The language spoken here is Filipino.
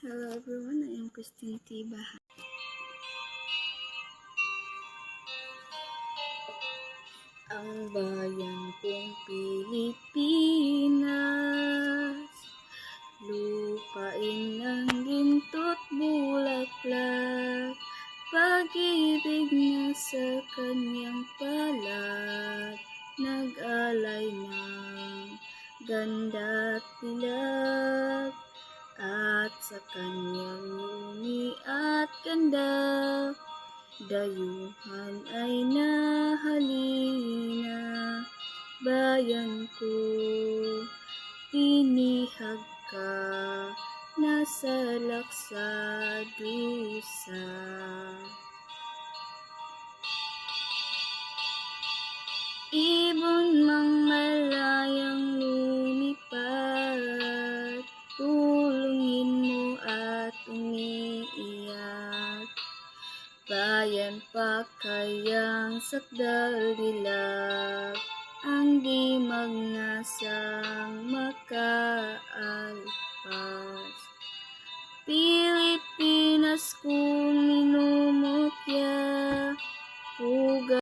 Hello everyone, I am Christine T. Baha. Ang bayan kong Pilipinas, lupain ng ginto't bulaklak, pag-ibig na sa kanyang palat, nag-alay ng ganda't pilag, at sa kanyang yumi at ganda, dayuhan ay nahalina. Bayan ko, tinihag ka, nasa laksa dusa. Ibon mang malayang lumipad, tulungin mo at umiiyak. Bayan pa kayang sakdal dilag, ang di magnasang makaalpas. Pilipinas kung